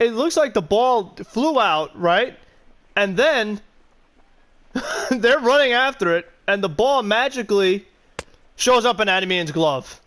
it looks like the ball flew out, right? And then they're running after it, and the ball magically shows up in Adamian's glove.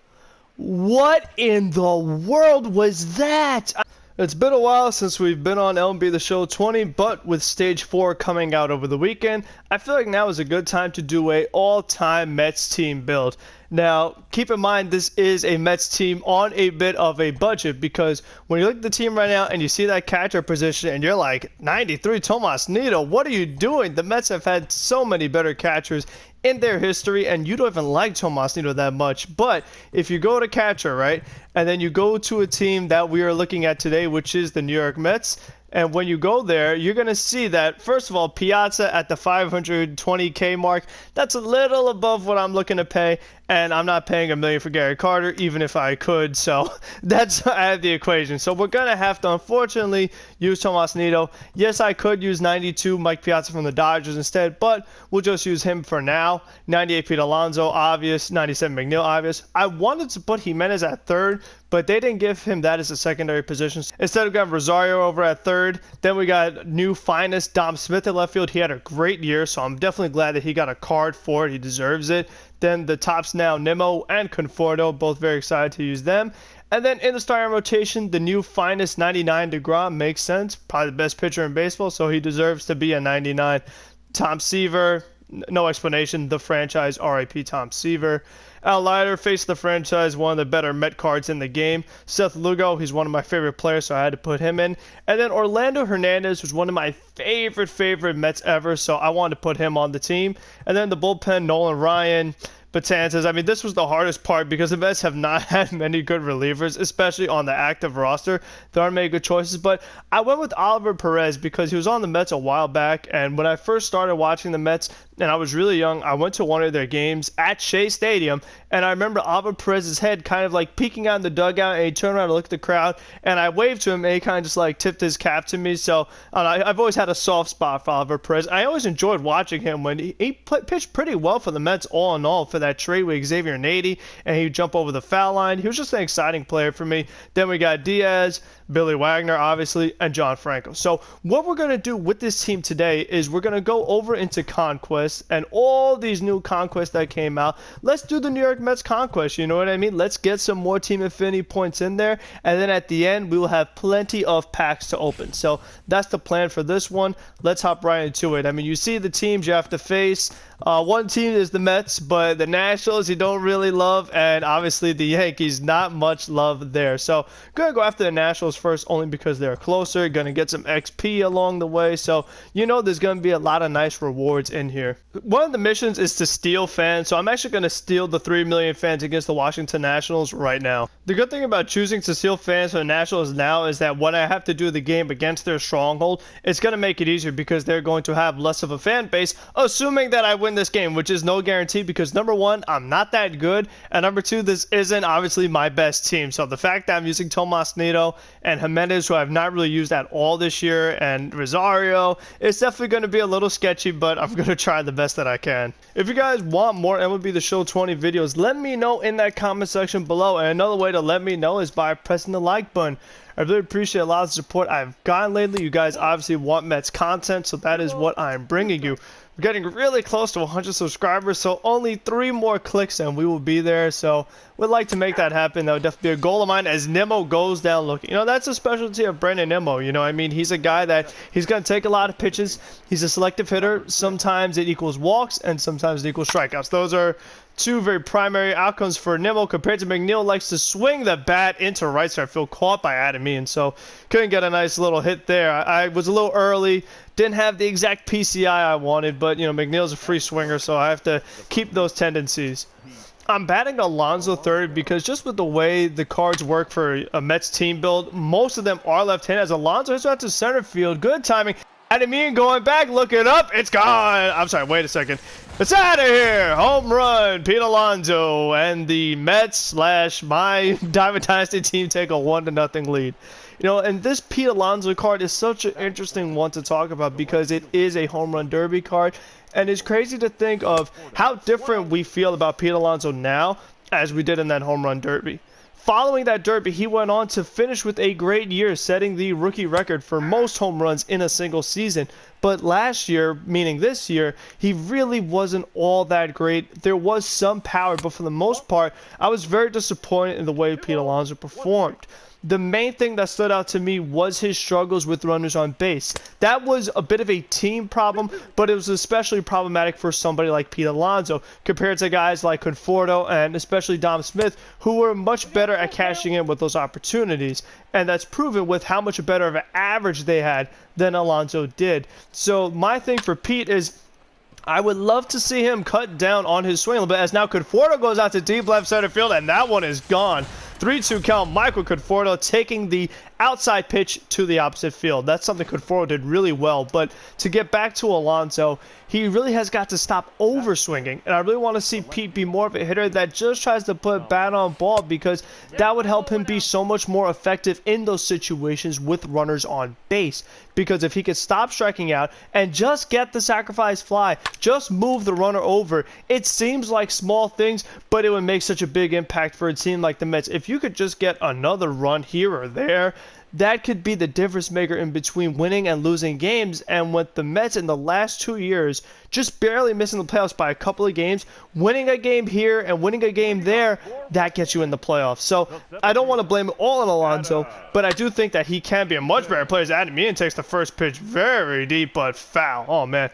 What in the world was that? It's been a while since we've been on LMB The Show 20, but with Stage 4 coming out over the weekend, I feel like now is a good time to do a all-time Mets team build. Now, keep in mind this is a Mets team on a bit of a budget, because when you look at the team right now and you see that catcher position and you're like, 93 Tomas Nido, what are you doing? The Mets have had so many better catchers in their history, and you don't even like Tomas Nido that much. But if you go to catcher, right, and then you go to a team that we are looking at today, which is the New York Mets, and when you go there, you're going to see that, first of all, Piazza at the $520K mark, that's a little above what I'm looking to pay, and I'm not paying $1 million for Gary Carter, even if I could, so that's out of the equation. So we're going to have to, unfortunately, use Tomas Nido. Yes, I could use 92 Mike Piazza from the Dodgers instead, but we'll just use him for now. 98 Pete Alonso, obvious. 97 McNeil, obvious. I wanted to put Jimenez at third, but they didn't give him that as a secondary position. Instead, we got Rosario over at third. Then we got new finest Dom Smith at left field. He had a great year, so I'm definitely glad that he got a card for it. He deserves it. Then the tops now, Nimmo and Conforto, both very excited to use them. And then in the starting rotation, the new finest 99 DeGrom makes sense. Probably the best pitcher in baseball, so he deserves to be a 99. Tom Seaver, no explanation, the franchise RIP Tom Seaver. Al Leiter faced the franchise, one of the better Met cards in the game. Seth Lugo, he's one of my favorite players, so I had to put him in. And then Orlando Hernandez was one of my favorite Mets ever, so I wanted to put him on the team. And then the bullpen, Nolan Ryan, Betances. I mean, this was the hardest part because the Mets have not had many good relievers, especially on the active roster. There aren't many good choices, but I went with Oliver Perez because he was on the Mets a while back, and when I first started watching the Mets, and I was really young, I went to one of their games at Shea Stadium, and I remember Oliver Perez's head kind of like peeking out in the dugout, and he turned around to look at the crowd, and I waved to him, and he kind of just like tipped his cap to me. So I've always had a soft spot for Oliver Perez. I always enjoyed watching him when he pitched pretty well for the Mets all in all for that trade with Xavier Nady, and he'd jump over the foul line. He was just an exciting player for me. Then we got Diaz, Billy Wagner, obviously, and John Franco. So what we're going to do with this team today is we're going to go over into Conquest and all these new Conquests that came out. Let's do the New York Mets Conquest, you know what I mean? Let's get some more Team Affinity points in there, and then at the end, we will have plenty of packs to open. So that's the plan for this one. Let's hop right into it. I mean, you see the teams you have to face. One team is the Mets, but the Nationals you don't really love, and obviously the Yankees, not much love there. So going to go after the Nationals first, only because they're closer. Going to get some XP along the way, so you know there's going to be a lot of nice rewards in here. One of the missions is to steal fans, so I'm actually going to steal the 3 million fans against the Washington Nationals right now. The good thing about choosing to steal fans for the Nationals now is that when I have to do the game against their stronghold, it's going to make it easier because they're going to have less of a fan base, assuming that I win this game, which is no guarantee because number one, I'm not that good, and number two, this isn't obviously my best team. So the fact that I'm using Tomas Nido and Jimenez, who I've not really used at all this year, and Rosario, it's definitely going to be a little sketchy, but I'm going to try the best that I can. If you guys want more MLB The Show 20 videos, let me know in that comment section below, and another way to let me know is by pressing the like button. I really appreciate a lot of the support I've gotten lately. You guys obviously want Mets content, so that is what I'm bringing you. We're getting really close to 100 subscribers, so only 3 more clicks and we will be there. So we'd like to make that happen. That would definitely be a goal of mine as Nimmo goes down looking. You know, that's a specialty of Brandon Nimmo. You know, I mean, he's a guy that he's going to take a lot of pitches. He's a selective hitter. Sometimes it equals walks and sometimes it equals strikeouts. Those are two very primary outcomes for Nimmo compared to McNeil. Likes to swing the bat into right center field, caught by Adamian, so couldn't get a nice little hit there. I was a little early, didn't have the exact PCI I wanted, but you know, McNeil's a free swinger, so I have to keep those tendencies. I'm batting Alonso third because just with the way the cards work for a Mets team build, most of them are left-handed. As Alonso hits out to center field, good timing. Adamian going back, looking up, it's gone. I'm sorry, wait a second. It's out of here. Home run, Pete Alonso, and the Mets / my Diamond Dynasty team take a 1-0 lead. You know, and this Pete Alonso card is such an interesting one to talk about because it is a home run derby card, and it's crazy to think of how different we feel about Pete Alonso now as we did in that home run derby. Following that derby, he went on to finish with a great year, setting the rookie record for most home runs in a single season. But last year, meaning this year, he really wasn't all that great. There was some power, but for the most part, I was very disappointed in the way Pete Alonso performed. The main thing that stood out to me was his struggles with runners on base. That was a bit of a team problem, but it was especially problematic for somebody like Pete Alonso compared to guys like Conforto and especially Dom Smith, who were much better at cashing in with those opportunities. And that's proven with how much better of an average they had than Alonso did. So my thing for Pete is, I would love to see him cut down on his swing a little bit, as now Conforto goes out to deep left center field, and that one is gone. 3-2 count, Michael Conforto taking the outside pitch to the opposite field. That's something Conforto did really well. But to get back to Alonso, he really has got to stop overswinging. And I really want to see Pete be more of a hitter that just tries to put bat on ball, because that would help him be so much more effective in those situations with runners on base. Because if he could stop striking out and just get the sacrifice fly, just move the runner over, it seems like small things, but it would make such a big impact for a team like the Mets. If you could just get another run here or there, that could be the difference maker in between winning and losing games. And with the Mets in the last 2 years just barely missing the playoffs by a couple of games, winning a game here and winning a game there, that gets you in the playoffs. So I don't want to blame it all on Alonso, but I do think that he can be a much better player. Adam Ian takes the first pitch very deep, but foul. Oh, man.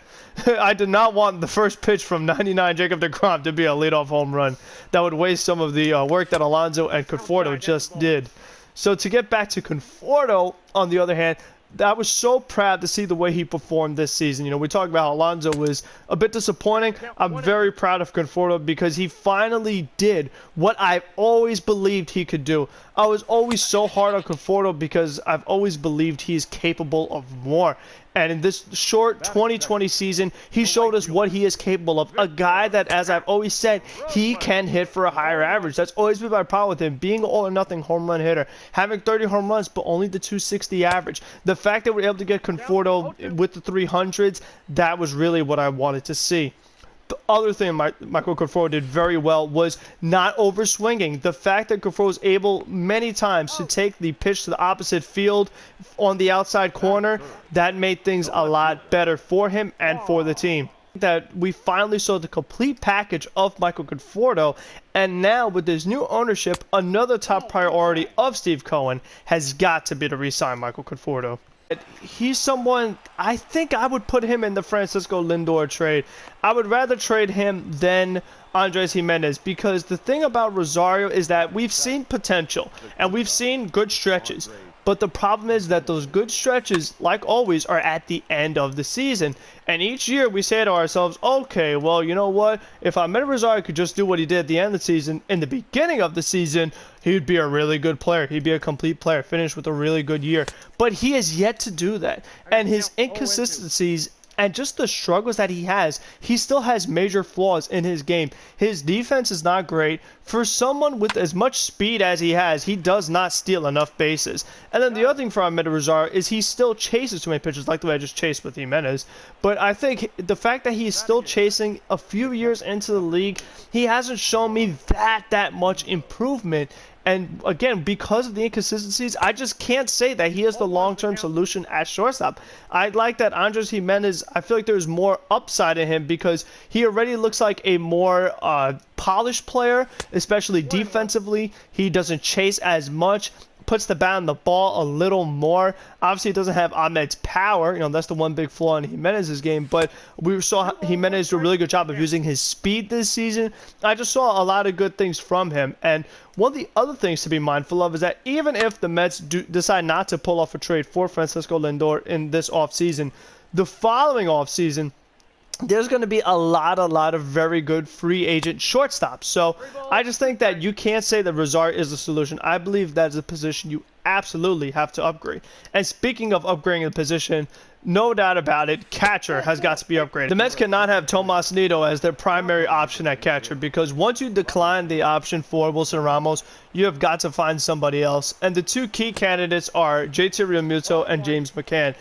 I did not want the first pitch from 99 Jacob deGrom to be a leadoff home run. That would waste some of the work that Alonso and Conforto just did. So to get back to Conforto, on the other hand, I was so proud to see the way he performed this season. You know, we talked about how Alonso was a bit disappointing. I'm very proud of Conforto because he finally did what I've always believed he could do. I was always so hard on Conforto because I've always believed he's capable of more. And in this short 2020 season, he showed us what he is capable of. A guy that, as I've always said, he can hit for a higher average. That's always been my problem with him, being an all-or-nothing home run hitter. Having 30 home runs, but only the 260 average. The fact that we're able to get Conforto with the 300s, that was really what I wanted to see. The other thing Michael Conforto did very well was not overswinging. The fact that Conforto was able many times to take the pitch to the opposite field on the outside corner, that made things a lot better for him and for the team. That we finally saw the complete package of Michael Conforto, and now with this new ownership, another top priority of Steve Cohen has got to be to re-sign Michael Conforto. He's someone, I think I would put him in the Francisco Lindor trade. I would rather trade him than Andres Jimenez, because the thing about Rosario is that we've seen potential and we've seen good stretches. But the problem is that those good stretches, like always, are at the end of the season. And each year we say to ourselves, okay, well, you know what? If Ahmed Rosario could just do what he did at the end of the season, in the beginning of the season, he would be a really good player. He'd be a complete player, finish with a really good year. But he has yet to do that. And his inconsistencies and just the struggles that he still has major flaws in his game. His defense is not great. For someone with as much speed as he has, he does not steal enough bases. And then the other thing for Ahmed Rosario is he still chases too many pitches, like the way I just chased with Jimenez. But I think the fact that he's still chasing a few years into the league, he hasn't shown me that much improvement. And again, because of the inconsistencies, I just can't say that he is the long-term solution at shortstop. I like that Andres Jimenez, I feel like there's more upside in him because he already looks like a more polished player, especially defensively. He doesn't chase as much, puts the bat on the ball a little more. Obviously, it doesn't have Ahmed's power. You know, that's the one big flaw in Jimenez's game. But we saw Jimenez do a really good job of using his speed this season. I just saw a lot of good things from him. And one of the other things to be mindful of is that even if the Mets decide not to pull off a trade for Francisco Lindor in this offseason, the following offseason, there's going to be a lot of very good free agent shortstops. So I just think that you can't say that Rosario is the solution. I believe that is a position you absolutely have to upgrade. And speaking of upgrading the position, no doubt about it, catcher has got to be upgraded. The Mets cannot have Tomas Nido as their primary option at catcher, because once you decline the option for Wilson Ramos, you have got to find somebody else. And the two key candidates are JT Realmuto and James McCann.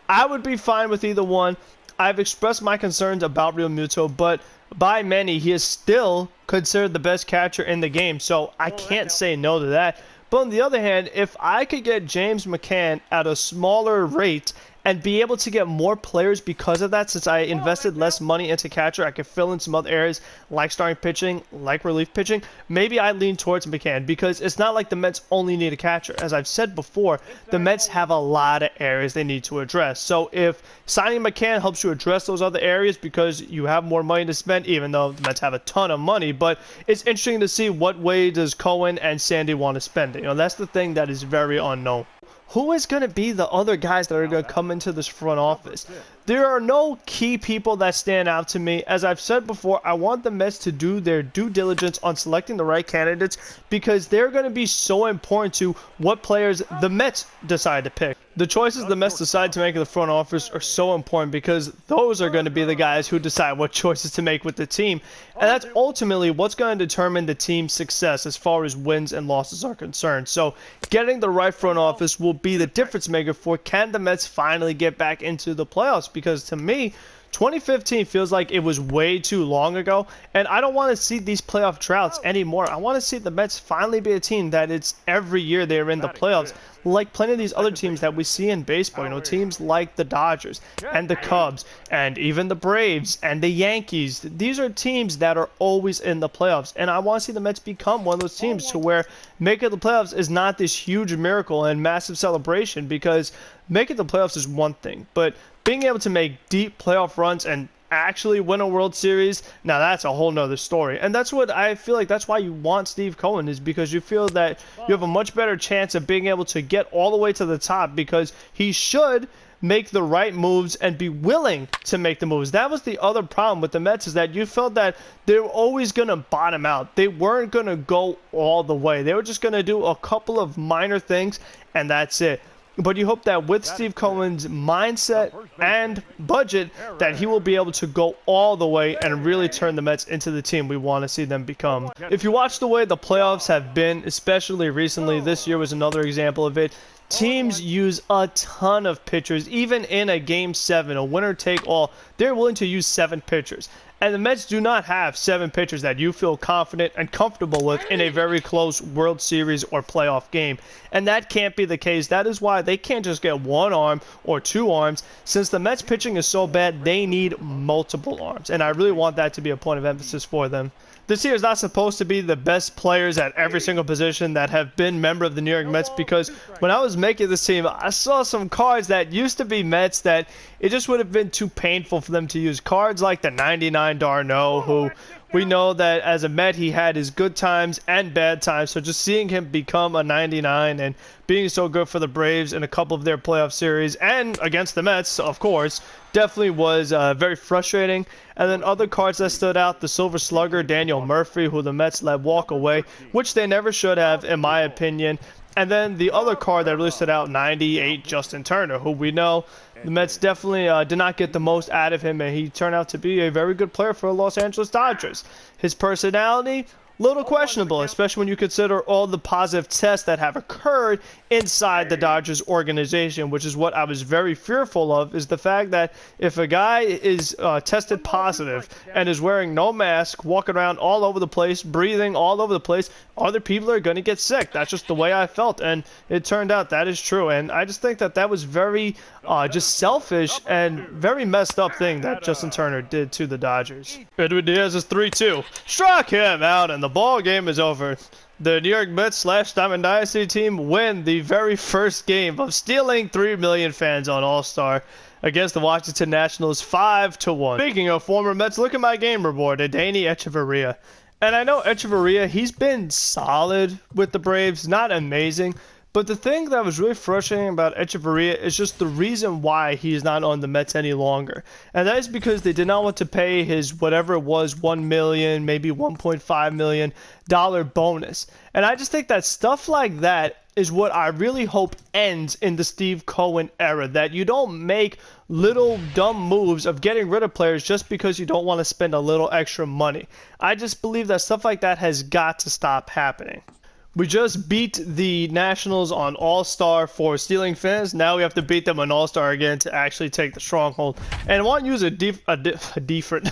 I would be fine with either one. I've expressed my concerns about Realmuto, but by many, he is still considered the best catcher in the game. So I can't say no to that. But on the other hand, if I could get James McCann at a smaller rate and be able to get more players because of that, since I invested less money into catcher, I could fill in some other areas like starting pitching, like relief pitching. Maybe I lean towards McCann, because it's not like the Mets only need a catcher. As I've said before, the Mets have a lot of areas they need to address. So if signing McCann helps you address those other areas because you have more money to spend, even though the Mets have a ton of money, but it's interesting to see what way does Cohen and Sandy want to spend it. You know, that's the thing that is very unknown. Who is going to be the other guys that are going to come into this front office? There are no key people that stand out to me. As I've said before, I want the Mets to do their due diligence on selecting the right candidates, because they're going to be so important to what players the Mets decide to pick. The choices the Mets decide to make in the front office are so important, because those are going to be the guys who decide what choices to make with the team. And that's ultimately what's going to determine the team's success as far as wins and losses are concerned. So getting the right front office will be the difference maker for can the Mets finally get back into the playoffs, because to me, 2015 feels like it was way too long ago, and I don't want to see these playoff droughts anymore. I want to see the Mets finally be a team that it's every year they're in the playoffs, like plenty of these other teams that we see in baseball. You know, teams like the Dodgers and the Cubs and even the Braves and the Yankees. These are teams that are always in the playoffs, and I want to see the Mets become one of those teams to where making the playoffs is not this huge miracle and massive celebration, because making the playoffs is one thing, but being able to make deep playoff runs and actually win a World Series, now that's a whole nother story. And that's what I feel like, that's why you want Steve Cohen, is because you feel that you have a much better chance of being able to get all the way to the top, because he should make the right moves and be willing to make the moves. That was the other problem with the Mets, is that you felt that they were always going to bottom out. They weren't going to go all the way. They were just going to do a couple of minor things, and that's it. But you hope that with Steve Cohen's mindset and budget, that he will be able to go all the way and really turn the Mets into the team we want to see them become. If you watch the way the playoffs have been, especially recently, this year was another example of it. Teams use a ton of pitchers. Even in a Game 7, a winner-take-all, they're willing to use 7 pitchers. And the Mets do not have 7 pitchers that you feel confident and comfortable with in a very close World Series or playoff game. And that can't be the case. That is why they can't just get 1 arm or 2 arms. Since the Mets pitching is so bad, they need multiple arms. And I really want that to be a point of emphasis for them. This year is not supposed to be the best players at every single position that have been member of the New York Mets, because when I was making this team, I saw some cards that used to be Mets that it just would have been too painful for them to use. Cards like the 99 d'Arnaud, who we know that as a Met he had his good times and bad times, so just seeing him become a 99 and being so good for the Braves in a couple of their playoff series and against the Mets, of course, definitely was very frustrating. And then other cards that stood out, the Silver Slugger, Daniel Murphy, who the Mets let walk away, which they never should have, in my opinion. And then the other card that really stood out, 98, Justin Turner, who we know the Mets definitely did not get the most out of him, and he turned out to be a very good player for the Los Angeles Dodgers. His personality, little questionable, especially when you consider all the positive tests that have occurred inside the Dodgers organization, which is what I was very fearful of, is the fact that if a guy is tested positive and is wearing no mask, walking around all over the place, breathing all over the place, other people are going to get sick. That's just the way I felt, and it turned out that is true. And I just think that that was very just selfish and very messed up thing that Justin Turner did to the Dodgers. Edwin Diaz is 3-2. Struck him out, and the ball game is over. The New York Mets / Diamond Dynasty team win the very first game of stealing 3 million fans on All-Star against the Washington Nationals 5-1. Speaking of former Mets, look at my game report, Adeiny Hechavarria. And I know Hechavarria, he's been solid with the Braves, not amazing. But the thing that was really frustrating about Hechavarria is just the reason why he is not on the Mets any longer. And that is because they did not want to pay his whatever it was, $1 million, maybe $1.5 million bonus. And I just think that stuff like that is what I really hope ends in the Steve Cohen era, that you don't make little dumb moves of getting rid of players just because you don't want to spend a little extra money. I just believe that stuff like that has got to stop happening. We just beat the Nationals on All-Star for stealing fans. Now we have to beat them on All-Star again to actually take the stronghold. And I want to use a different.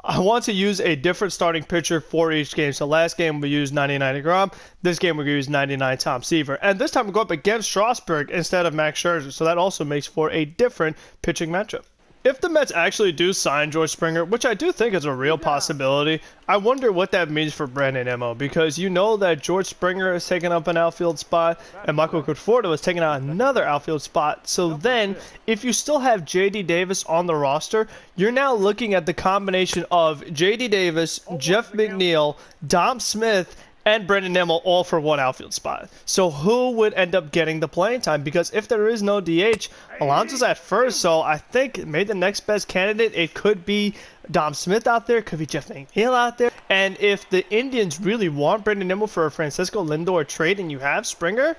I want to use a different starting pitcher for each game. So last game we used 99 DeGrom. This game we're going to use 99 Tom Seaver. And this time we go up against Strasburg instead of Max Scherzer. So that also makes for a different pitching matchup. If the Mets actually do sign George Springer, which I do think is a real possibility, I wonder what that means for Brandon Nimmo, because you know that George Springer is taking up an outfield spot and Michael Conforto is taking out another outfield spot. So then, if you still have J.D. Davis on the roster, you're now looking at the combination of J.D. Davis, Jeff McNeil, Dom Smith, and Brandon Nimmo all for one outfield spot. So who would end up getting the playing time? Because if there is no DH, Alonso's at first, so I think maybe the next best candidate, it could be Dom Smith out there, could be Jeff McNeil out there. And if the Indians really want Brandon Nimmo for a Francisco Lindor trade and you have Springer,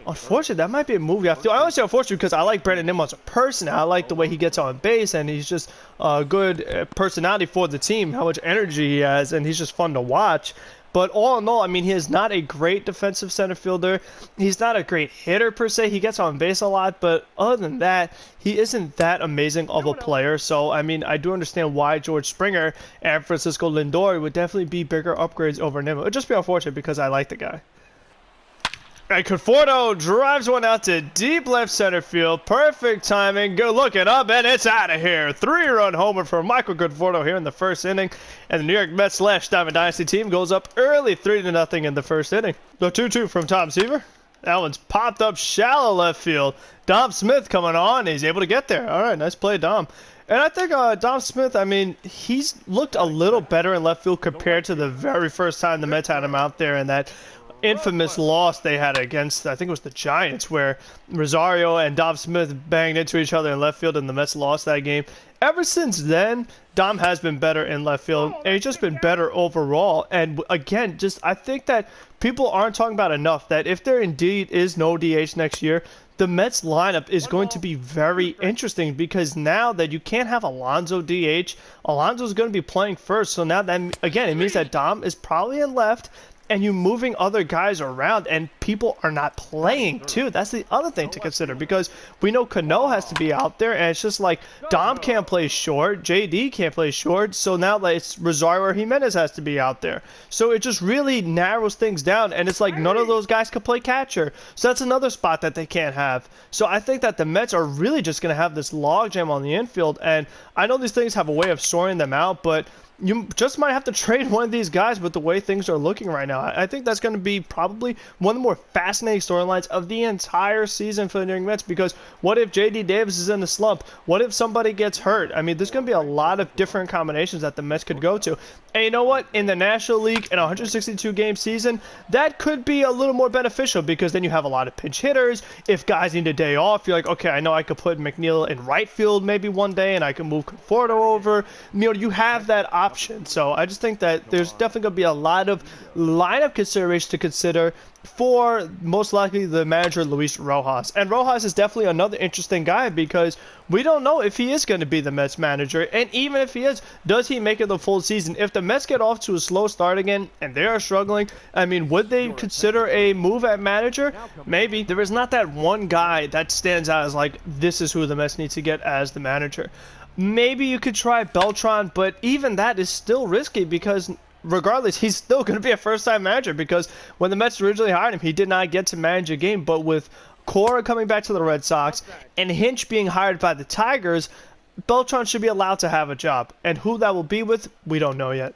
unfortunately, that might be a move you have to do. I only say unfortunately because I like Brandon Nimmo as a person. I like the way he gets on base, and he's just a good personality for the team, how much energy he has, and he's just fun to watch. But all in all, I mean, he is not a great defensive center fielder. He's not a great hitter per se. He gets on base a lot, but other than that, he isn't that amazing of a player. So, I mean, I do understand why George Springer and Francisco Lindor would definitely be bigger upgrades over Nimmo. It would just be unfortunate because I like the guy. And Conforto drives one out to deep left center field. Perfect timing. Good looking up, and it's out of here. 3-run homer for Michael Conforto here in the first inning. And the New York Mets / Diamond Dynasty team goes up early 3-0 in the first inning. The 2-2 from Tom Seaver. That one's popped up shallow left field. Dom Smith coming on. He's able to get there. All right, nice play, Dom. And I think Dom Smith, I mean, he's looked a little better in left field compared to the very first time the Mets had him out there in that infamous loss they had against, I think it was the Giants, where Rosario and Dom Smith banged into each other in left field and the Mets lost that game. Ever since then, Dom has been better in left field, and he's just been better overall. And again, just I think that people aren't talking about enough that if there indeed is no DH next year, the Mets lineup is going to be very interesting, because now that you can't have Alonso DH, Alonso's going to be playing first. So now that, again, it means that Dom is probably in left, and you moving other guys around, and people are not playing too. That's the other thing to consider, because we know Cano has to be out there, and it's just like Dom can't play short, JD can't play short, so now it's Rosario or Jimenez has to be out there. So it just really narrows things down, and it's like none of those guys can play catcher. So that's another spot that they can't have. So I think that the Mets are really just going to have this logjam on the infield, and I know these things have a way of sorting them out, but you just might have to trade one of these guys with the way things are looking right now. I think that's going to be probably one of the more fascinating storylines of the entire season for the New York Mets, because what if J.D. Davis is in the slump? What if somebody gets hurt? I mean, there's going to be a lot of different combinations that the Mets could go to. And you know what? In the National League, in a 162-game season, that could be a little more beneficial, because then you have a lot of pinch hitters. If guys need a day off, you're like, okay, I know I could put McNeil in right field maybe one day, and I can move Conforto over. You know, you have that option. So I just think that there's definitely going to be a lot of lineup considerations to consider for most likely the manager, Luis Rojas. And Rojas is definitely another interesting guy, because we don't know if he is going to be the Mets manager. And even if he is, does he make it the full season? If the Mets get off to a slow start again and they are struggling, I mean, would they consider a move at manager? Maybe. There is not that one guy that stands out as like, this is who the Mets need to get as the manager. Maybe you could try Beltran, but even that is still risky, because regardless, he's still going to be a first-time manager, because when the Mets originally hired him, he did not get to manage a game. But with Cora coming back to the Red Sox and Hinch being hired by the Tigers, Beltran should be allowed to have a job. And who that will be with, we don't know yet.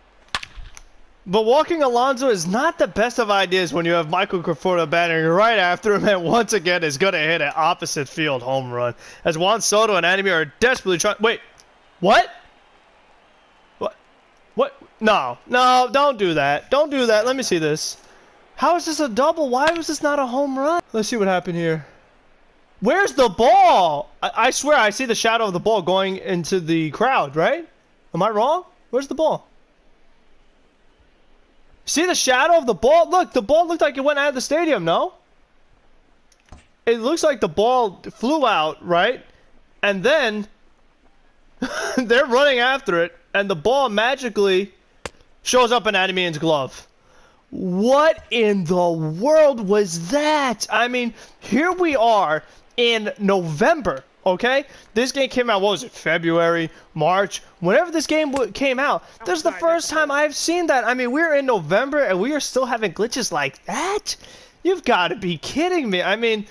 But walking Alonso is not the best of ideas when you have Michael Conforto batting right after him, and once again is going to hit an opposite field home run, as Juan Soto and Anime are desperately trying. Wait, what? What? No, don't do that. Don't do that. Let me see this. How is this a double? Why was this not a home run? Let's see what happened here. Where's the ball? I swear I see the shadow of the ball going into the crowd, right? Am I wrong? Where's the ball? See the shadow of the ball? Look, the ball looked like it went out of the stadium, no? It looks like the ball flew out, right? And then they're running after it, and the ball magically shows up in Adamian's glove. What in the world was that? I mean, here we are in November, okay? This game came out, what was it, February, March? Whenever this game came out, this is the first time I've seen that. I mean, we're in November and we are still having glitches like that? You've got to be kidding me. I mean,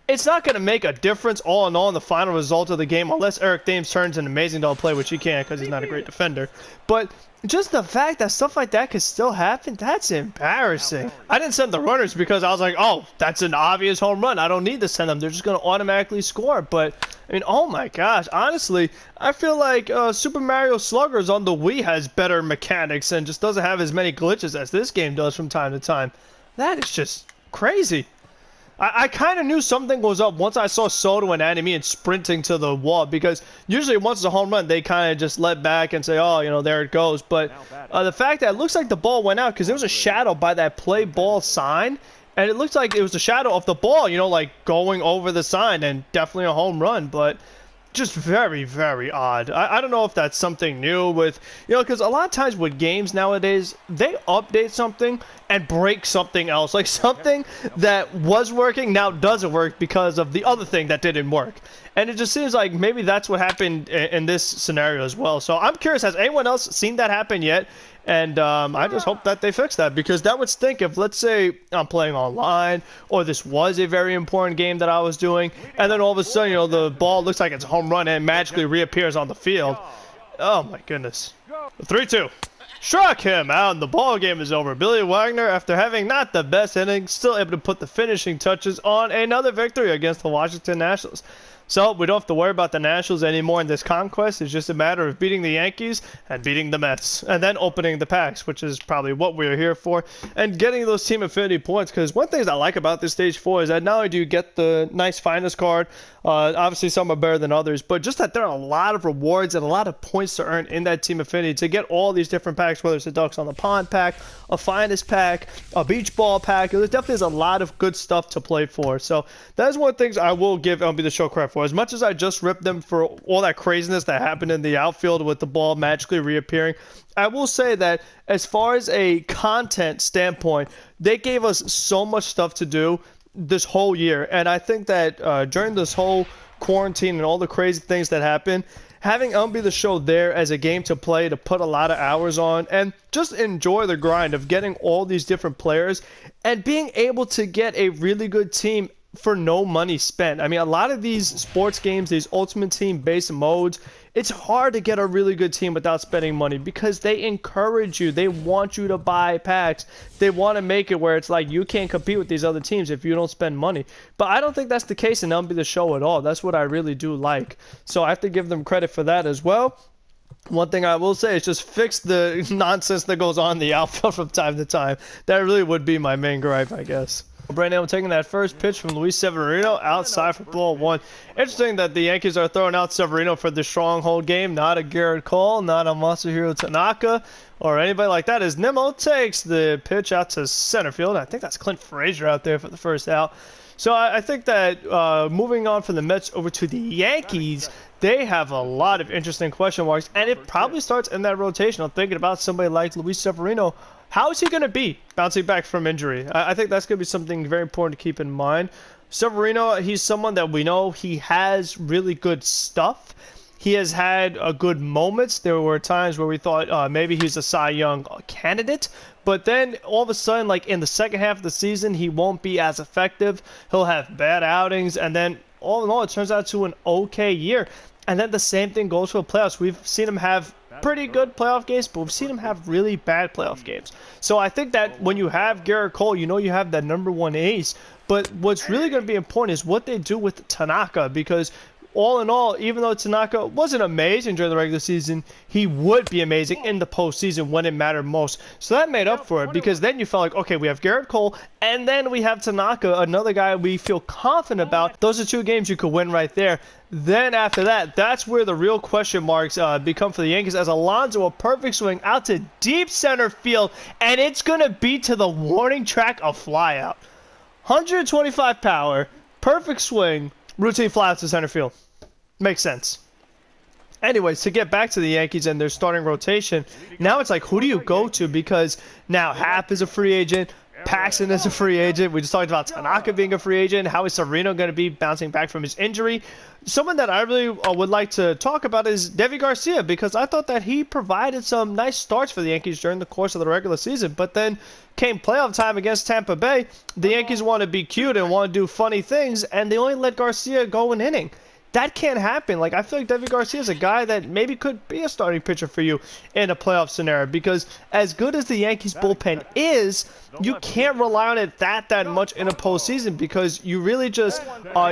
it's not going to make a difference all in all in the final result of the game unless Eric Thames turns an amazing double play, which he can't because he's not a great defender. But just the fact that stuff like that could still happen, that's embarrassing. I didn't send the runners because I was like, oh, that's an obvious home run. I don't need to send them. They're just going to automatically score. But, I mean, oh my gosh. Honestly, I feel like Super Mario Sluggers on the Wii has better mechanics and just doesn't have as many glitches as this game does from time to time. That is just crazy. I kind of knew something was up once I saw Soto and Anime sprinting to the wall, because usually once it's a home run, they kind of just let back and say, oh, you know, there it goes. But the fact that it looks like the ball went out because there was a shadow by that play ball sign, and it looks like it was a shadow of the ball, you know, like going over the sign, and definitely a home run. But just very, very odd. I don't know if that's something new with, you know, because a lot of times with games nowadays, they update something and break something else. Like something that was working now doesn't work because of the other thing that didn't work. And it just seems like maybe that's what happened in this scenario as well. So I'm curious, has anyone else seen that happen yet? And I just hope that they fix that, because that would stink if, let's say, I'm playing online, or this was a very important game that I was doing, and then all of a sudden, you know, the ball looks like it's a home run and magically reappears on the field. Oh my goodness. 3-2. Struck him out, and the ball game is over. Billy Wagner, after having not the best inning, still able to put the finishing touches on another victory against the Washington Nationals. So we don't have to worry about the Nationals anymore in this conquest. It's just a matter of beating the Yankees and beating the Mets, and then opening the packs, which is probably what we're here for, and getting those team affinity points. Because one thing I like about this stage 4 is that not only do you get the nice finest card, obviously some are better than others, but just that there are a lot of rewards and a lot of points to earn in that team affinity to get all these different packs, whether it's a Ducks on the Pond pack, a finest pack, a beach ball pack. There definitely is a lot of good stuff to play for. So that is one of the things I will give MLB The Show credit for. As much as I just ripped them for all that craziness that happened in the outfield with the ball magically reappearing, I will say that as far as a content standpoint, they gave us so much stuff to do this whole year. And I think that during this whole quarantine and all the crazy things that happened, having MLB The Show there as a game to play, to put a lot of hours on, and just enjoy the grind of getting all these different players and being able to get a really good team for no money spent. I mean, a lot of these sports games, these ultimate team based modes, it's hard to get a really good team without spending money, because they encourage you. They want you to buy packs. They want to make it where it's like you can't compete with these other teams if you don't spend money. But I don't think that's the case in MLB The Show at all. That's what I really do like. So I have to give them credit for that as well. One thing I will say is just fix the nonsense that goes on in the outfield from time to time. That really would be my main gripe, I guess. Brandon taking that first pitch from Luis Severino outside for ball 1. Interesting that the Yankees are throwing out Severino for the stronghold game, not a Garrett Cole, not a Masahiro Tanaka, or anybody like that, as Nimmo takes the pitch out to center field. I think that's Clint Frazier out there for the first out. So I think that moving on from the Mets over to the Yankees, they have a lot of interesting question marks, and it probably starts in that rotation. I'm thinking about somebody like Luis Severino. How is he going to be bouncing back from injury? I think that's going to be something very important to keep in mind. Severino, he's someone that we know he has really good stuff. He has had good moments. There were times where we thought maybe he's a Cy Young candidate, but then all of a sudden, like in the second half of the season, he won't be as effective. He'll have bad outings, and then all in all, it turns out to an okay year. And then the same thing goes for the playoffs. We've seen him have pretty good playoff games, but we've seen him have really bad playoff games. So I think that when you have Garrett Cole, you know you have that #1 ace. But what's really going to be important is what they do with Tanaka, because all in all, even though Tanaka wasn't amazing during the regular season, he would be amazing in the postseason when it mattered most. So that made up for it, because then you felt like, okay, we have Garrett Cole, and then we have Tanaka, another guy we feel confident about. Those are 2 games you could win right there. Then after that, that's where the real question marks become for the Yankees, as Alonso, a perfect swing out to deep center field, and it's going to be to the warning track, a flyout. 125 power, perfect swing, routine flyout to center field. Makes sense. Anyways, to get back to the Yankees and their starting rotation, now it's like, who do you go to? Because now Happ is a free agent, Paxton is a free agent. We just talked about Tanaka being a free agent. How is Sereno going to be bouncing back from his injury? Someone that I really would like to talk about is Deivi Garcia, because I thought that he provided some nice starts for the Yankees during the course of the regular season. But then came playoff time against Tampa Bay, the Yankees want to be cute and want to do funny things, and they only let Garcia go an inning. That can't happen. Like, I feel like Deivi Garcia is a guy that maybe could be a starting pitcher for you in a playoff scenario, because as good as the Yankees bullpen is, you can't rely on it that much in a postseason, because you really just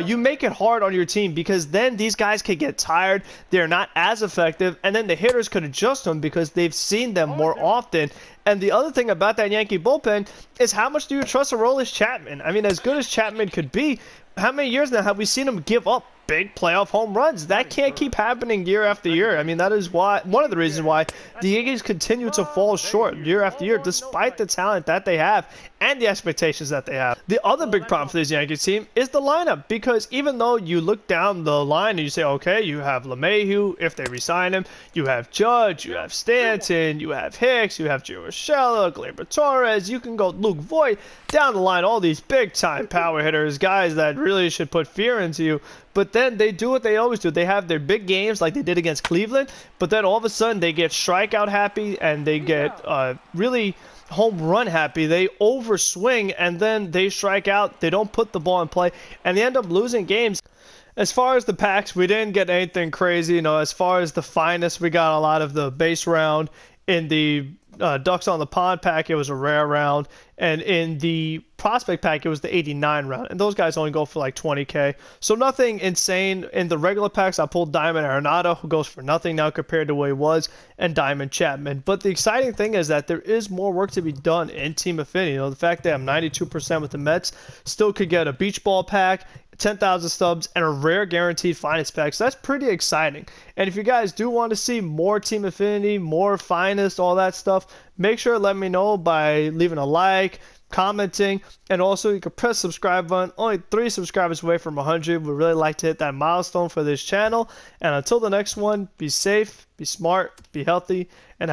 you make it hard on your team, because then these guys could get tired, they're not as effective, and then the hitters could adjust them because they've seen them more often. And the other thing about that Yankee bullpen is, how much do you trust Aroldis Chapman? I mean, as good as Chapman could be, how many years now have we seen him give up big playoff home runs? That can't keep happening year after year. I mean, that is why, one of the reasons why the Yankees continue to fall short year after year, despite the talent that they have and the expectations that they have. The other big problem for this Yankees team is the lineup, because even though you look down the line and you say, okay, you have LeMahieu, if they resign him, you have Judge, you have Stanton, you have Hicks, you have Gio Urshela, Gleyber Torres, you can go Luke Voigt, down the line, all these big-time power hitters, guys that really should put fear into you. But then they do what they always do. They have their big games like they did against Cleveland, but then all of a sudden they get strikeout happy and they get really home run happy. They overswing and then they strike out. They don't put the ball in play, and they end up losing games. As far as the packs, we didn't get anything crazy. You know, as far as the finest, we got a lot of the base round. In the Ducks on the Pond pack, it was a rare round, and in the prospect pack, it was the 89 round, and those guys only go for like 20k, so nothing insane. In the regular packs, I pulled Diamond Arenado, who goes for nothing now compared to what he was, and Diamond Chapman. But the exciting thing is that there is more work to be done in Team Affinity. You know, the fact that I'm 92% with the Mets, still could get a beach ball pack, 10,000 stubs, and a rare guaranteed finest pack. So that's pretty exciting. And if you guys do want to see more Team Affinity, more finest, all that stuff, make sure to let me know by leaving a like, commenting, and also you can press subscribe button. Only 3 subscribers away from 100. We'd really like to hit that milestone for this channel. And until the next one, be safe, be smart, be healthy, and